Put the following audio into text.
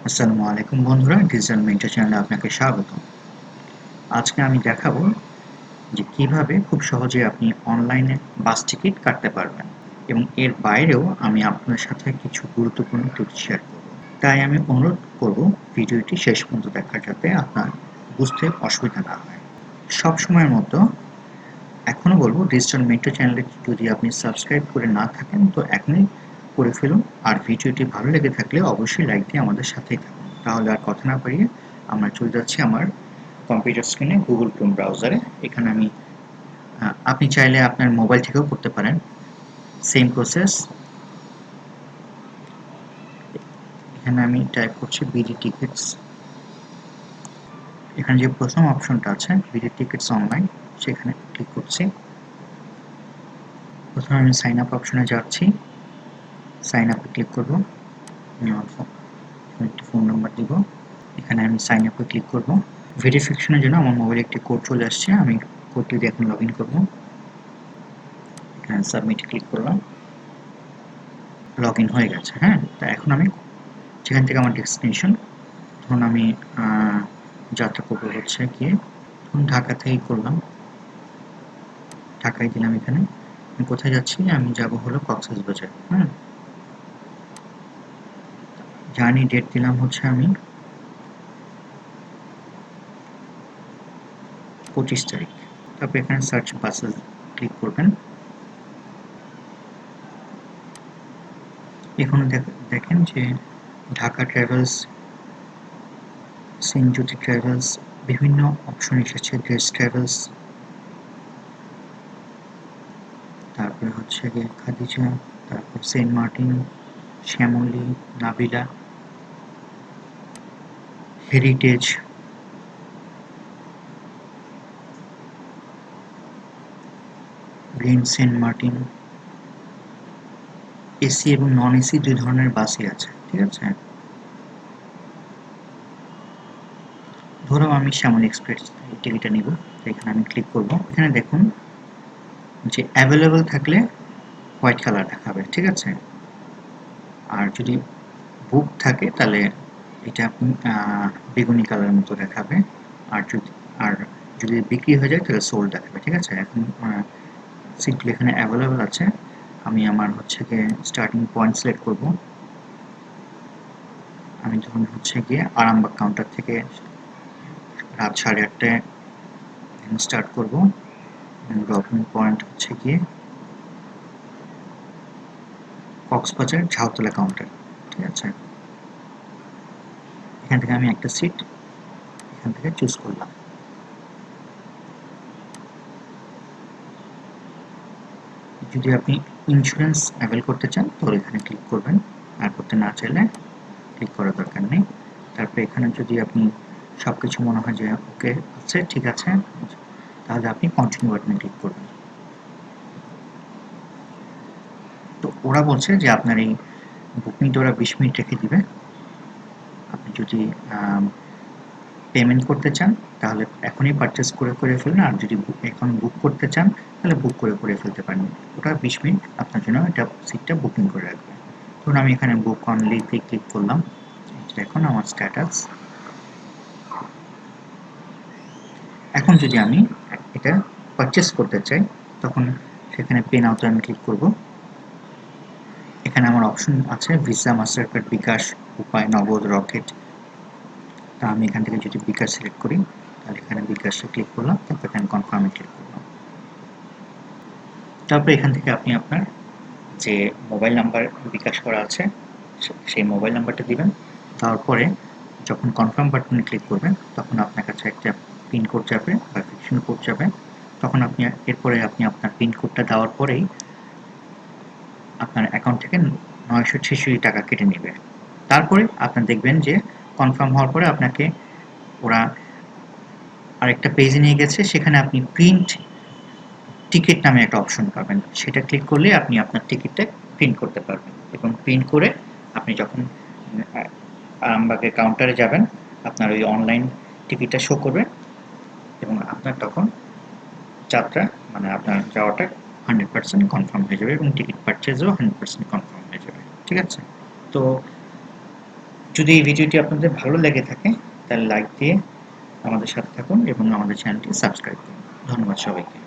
আসসালামু আলাইকুম বন্ধুরা, ডিজিটাল মেন্টর চ্যানেলে আপনাকে স্বাগত। আজকে আমি দেখাবো যে কিভাবে খুব সহজে আপনি অনলাইনে বাস টিকিট কাটতে পারবেন এবং এর বাইরেও আমি আপনার সাথে কিছু গুরুত্বপূর্ণ টিপস শেয়ার করব। তাই আমি অনুরোধ করব ভিডিওটি শেষ পর্যন্ত দেখার, যাতে আপনার বুঝতে অসুবিধা না হয়। সব সময়ের মতো এখনও বলবো, ডিজিটাল মেন্টর চ্যানেলে যদি আপনি সাবস্ক্রাইব করে না থাকেন তো এখনই করে ফেলুন, আর ভিডিওটি ভালো লেগে থাকলে অবশ্যই লাইক দিয়ে আমাদের সাথেই থাকুন। তাহলে আর কথা না বাড়িয়ে আমরা চলে যাচ্ছি আমার কম্পিউটার স্ক্রিনে গুগল ক্রোম ব্রাউজারে। এখানে আমি আপনি চাইলে আপনার মোবাইল থেকেও করতে পারেন, সেম প্রসেস। এখানে আমি টাইপ করছি বিডি টিকিটস। এখানে যে প্রথম অপশনটা আছে বিডি টিকিটস অনলাইন, সেখানে ক্লিক করছি। প্রথমে আমি সাইন আপ অপশনে যাচ্ছি, সাইন আপে ক্লিক করব। আমি আমার একটি ফোন নাম্বার দিব, এখানে আমি সাইন আপে ক্লিক করব। ভেরিফিকেশনের জন্য আমার মোবাইলে একটি কোড চলে আসছে, আমি কোডটি দিয়ে এখন লগ ইন করবো। এখানে সাবমিট ক্লিক করলাম, লগ ইন হয়ে গেছে। হ্যাঁ, তা এখন আমি যেখান থেকে আমার ডেস্টিনেশন, ধরুন আমি যাত্রা করবো হচ্ছে গিয়ে ঢাকা থেকেই করলাম, ঢাকায় দিলাম। এখানে আমি কোথায় যাচ্ছি, আমি যাব হলো কক্সবাজার। হ্যাঁ, জার্নি ডেট দিলাম হচ্ছে আমি 25 তারিখ। তারপর এখানে সার্চ বাসেস ক্লিক করবেন। এখানে দেখেন যে ঢাকা ট্রাভেলস, সেনজ্যোতি ট্রাভেলস, বিভিন্ন অপশন এসেছে। গ্রেস ট্রাভেলস, তারপরে হচ্ছে গিয়ে খাদিজা, তারপর Saint Martin, Shyamoli, Nabila, heritage, green Saint Martin. AC এবং নন এসি দুই ধরনের বাসই আছে, ঠিক আছে। ধরো আমি শ্যামলী এক্সপ্রেস টিকিটটা নিব, তো এখানে আমি ক্লিক করব। এখানে দেখুন যে অ্যাভেলেবল থাকলে হোয়াইট কালার দেখাবে, ঠিক আছে। আর যদি বুক থাকে তাহলে এটা বেগুনি কালারের মতো দেখাবে। আর যদি বিক্রি হয়ে যায় তাহলে সোল্ড দেখাবে, ঠিক আছে। এখন সিটগুলো এখানে অ্যাভেলেবল আছে। আমি আমার হচ্ছে গিয়ে স্টার্টিং পয়েন্ট সিলেক্ট করব। আমি ধরুন হচ্ছে গিয়ে আরামবাগ কাউন্টার থেকে রাত 8:30টায় স্টার্ট করব। ড্রপিং পয়েন্ট হচ্ছে গিয়ে কক্সবাজার ঝাউতলা কাউন্টার, ঠিক আছে। এখান থেকে আমি একটা সিট এখান থেকে চুজ করলাম। যদি আপনি ইন্স্যুরেন্স অ্যাভেল করতে চান তাহলে এখানে ক্লিক করবেন, আর করতে না চাইলে ক্লিক করার দরকার নেই। তারপরে এখানে যদি আপনি সব কিছু মনে হয় যে ওকে আছে, ঠিক আছে, তাহলে আপনি কন্টিনিউ বাটনে ক্লিক করবেন। তো ওরা বলছে যে আপনার এই বুকিংটা ওরা 20 মিনিট রেখে দিবে। আপনি যদি পেমেন্ট করতে চান তাহলে এখনই পারচেস করে ফেলুন, আর যদি এখন বুক করতে চান তাহলে বুক করে ফেলতে পারেন। ওটা 20 মিনিট আপনার জন্য এটা সিটটা বুকিং করে রাখবে। ধরুন আমি এখানে বুক অনলিতে ক্লিক করলাম। এখন আমার স্ট্যাটাস। এখন যদি আমি এটা পারচেস করতে চাই তখন সেখানে পে নাওতে আমি ক্লিক করব। এখানে আমার অপশন আছে ভিসা, মাস্টার কার্ড, বিকাশ, উপায়, নগদ, রকেট। তা আমি এখান থেকে যদি বিকাশ সিলেক্ট করি তাহলে এখানে বিকাশে ক্লিক করলাম, তারপর এখানে কনফার্মে ক্লিক করলাম। তারপর এখান থেকে আপনি আপনার যে মোবাইল নাম্বার বিকাশ করা আছে সেই মোবাইল নাম্বারটা দিবেন। তারপরে যখন কনফার্ম বাটনে ক্লিক করবেন তখন আপনার কাছে একটা পিন কোড যাবে, ভেরিফিকেশন কোড যাবে। তখন এরপরে আপনি আপনার পিন কোডটা দেওয়ার পরেই আপনার অ্যাকাউন্ট থেকে 966 টাকা কেটে নেবে। তারপরে আপনার দেখবেন যে কনফার্ম হওয়ার পরে আপনাকে ওরা আরেকটা পেজে নিয়ে গেছে, সেখানে আপনি প্রিন্ট টিকিট নামে একটা অপশন পাবেন। সেটা ক্লিক করলে আপনি আপনার টিকিটটা প্রিন্ট করতে পারবেন, এবং প্রিন্ট করে আপনি যখন আরামবাগের কাউন্টারে যাবেন আপনার ওই অনলাইন টিকিটটা শো করবে, এবং আপনার তখন যাত্রা মানে আপনার যাওয়াটা 100% কনফার্ম হয়ে যাবে, এবং টিকিট পারচেজও 100% কনফার্ম হয়ে যাবে, ঠিক আছে। তো যদি এই ভিডিওটি আপনাদের ভালো লেগে থাকে তাহলে লাইক দিয়ে আমাদের সাথে থাকুন এবং আমাদের চ্যানেলটি সাবস্ক্রাইব করুন। ধন্যবাদ সবাইকে।